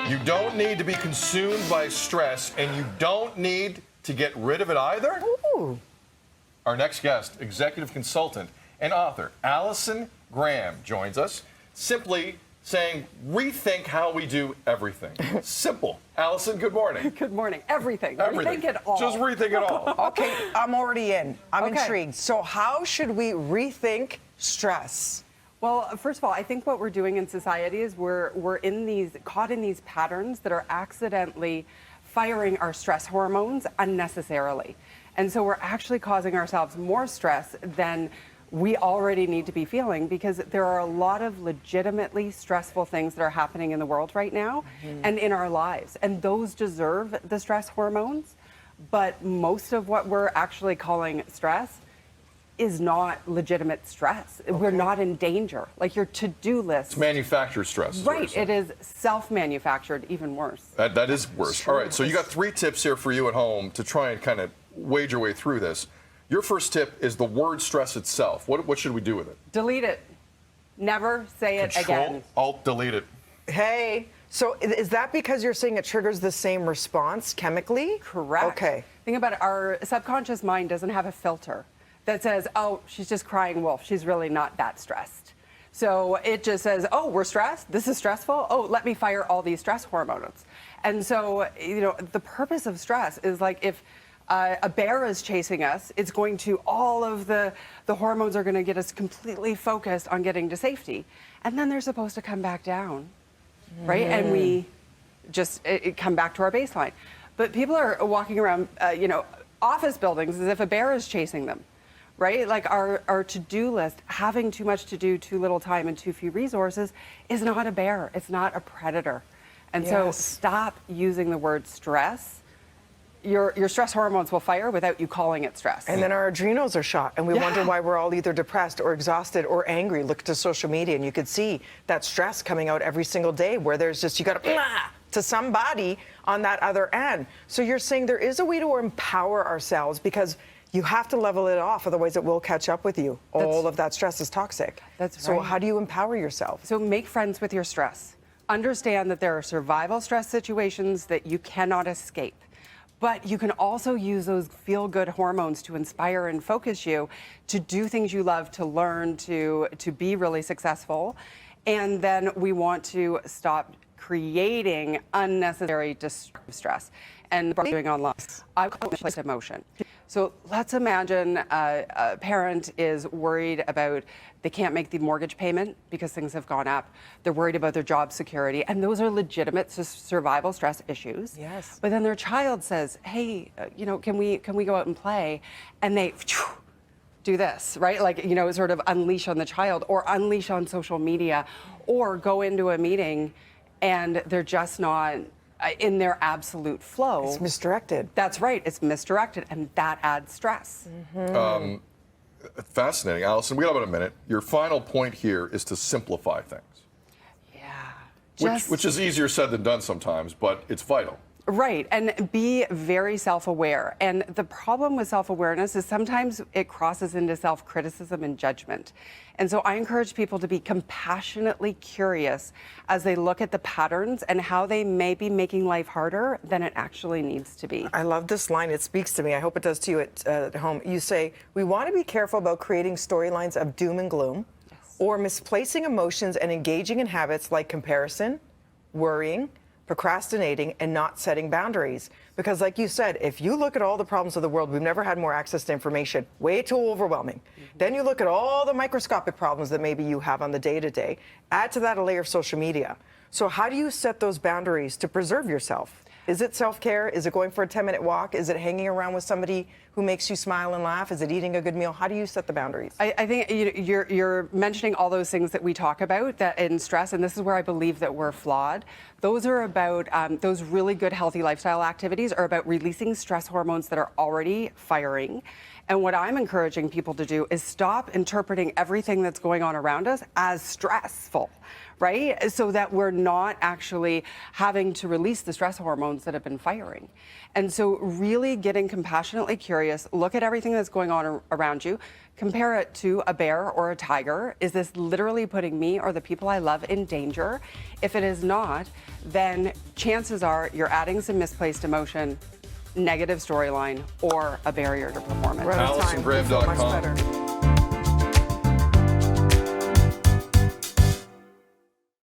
You don't need to be consumed by stress, and you don't need to get rid of it either. Ooh. Our next guest, executive consultant and author Allison Graham, joins us, simply saying, rethink how we do everything. Simple. Allison, good morning. Good morning. Everything. Everything. Rethink it all. Just rethink it all. Okay, I'm already in. I'm Okay. intrigued. So how should we rethink stress? Well, first of all, I think what we're doing in society is we're caught in these patterns that are accidentally firing our stress hormones unnecessarily. And so we're actually causing ourselves more stress than we already need to be feeling, because there are a lot of legitimately stressful things that are happening in the world right now and in our lives. And those deserve the stress hormones. But most of what we're actually calling stress is not legitimate stress. We're not in danger. Like your to-do list. It's manufactured stress. is what you're Right, saying. it is self-manufactured, even worse. That is worse. All right, so you got 3 tips here for you at home to try and kind of wade your way through this. Your first tip is the word stress itself. What should we do with it? Delete it. Never say it Control, again. Alt, delete it. Hey, so is that because you're saying it triggers the same response chemically? Correct. Okay. Think about it. Our subconscious mind doesn't have a filter that says, oh, she's just crying wolf. She's really not that stressed. So it just says, oh, we're stressed. This is stressful. Oh, let me fire all these stress hormones. And so, the purpose of stress is like if a bear is chasing us, it's going to, all of the hormones are going to get us completely focused on getting to safety. And then they're supposed to come back down, right? And we just come back to our baseline. But people are walking around, office buildings as if a bear is chasing them, right? Like our to-do list, having too much to do, too little time, and too few resources is not a bear. It's not a predator. And so Yes. stop using the word stress. Your stress hormones will fire without you calling it stress. And then our adrenals are shot, and we wonder why we're all either depressed or exhausted or angry. Look to social media, and you could see that stress coming out every single day, where there's just, you got to somebody on that other end. So you're saying there is a way to empower ourselves, because you have to level it off, otherwise it will catch up with you. All of that stress is toxic. That's So right. how do you empower yourself? So make friends with your stress. Understand that there are survival stress situations that you cannot escape. But you can also use those feel-good hormones to inspire and focus you to do things you love, to learn, to be really successful. And then we want to stop creating unnecessary stress and doing online. I call it emotion. So let's imagine a parent is worried about they can't make the mortgage payment because things have gone up. They're worried about their job security, and those are legitimate survival stress issues. Yes. But then their child says, "Hey, can we go out and play?" And they do this, right? Like, sort of unleash on the child, or unleash on social media, or go into a meeting and they're just not in their absolute flow. It's misdirected. That's right. It's misdirected, and that adds stress. Fascinating. Allison, we got about a minute. Your final point here is to simplify things, Yeah. which is easier said than done sometimes, but it's vital. Right, and be very self-aware. And the problem with self-awareness is sometimes it crosses into self-criticism and judgment. And so I encourage people to be compassionately curious as they look at the patterns and how they may be making life harder than it actually needs to be. I love this line. It speaks to me. I hope it does to you at home. You say, we want to be careful about creating storylines of doom and gloom, or misplacing emotions and engaging in habits like comparison, worrying, procrastinating, and not setting boundaries. Because like you said, if you look at all the problems of the world, we've never had more access to information, way too overwhelming. Then you look at all the microscopic problems that maybe you have on the day-to-day, add to that a layer of social media. So how do you set those boundaries to preserve yourself? Is it self-care? Is it going for a 10-minute walk? Is it hanging around with somebody who makes you smile and laugh? Is it eating a good meal? How do you set the boundaries? I think you're mentioning all those things that we talk about that in stress, and this is where I believe that we're flawed. Those are about, those really good healthy lifestyle activities are about releasing stress hormones that are already firing And what I'm encouraging people to do is stop interpreting everything that's going on around us as stressful, right? So that we're not actually having to release the stress hormones that have been firing. And so really getting compassionately curious, look at everything that's going on around you, compare it to a bear or a tiger. Is this literally putting me or the people I love in danger? If it is not, then chances are you're adding some misplaced emotion, negative storyline, or a barrier to performance. We're out of time. AllisonGraham.com. Much better.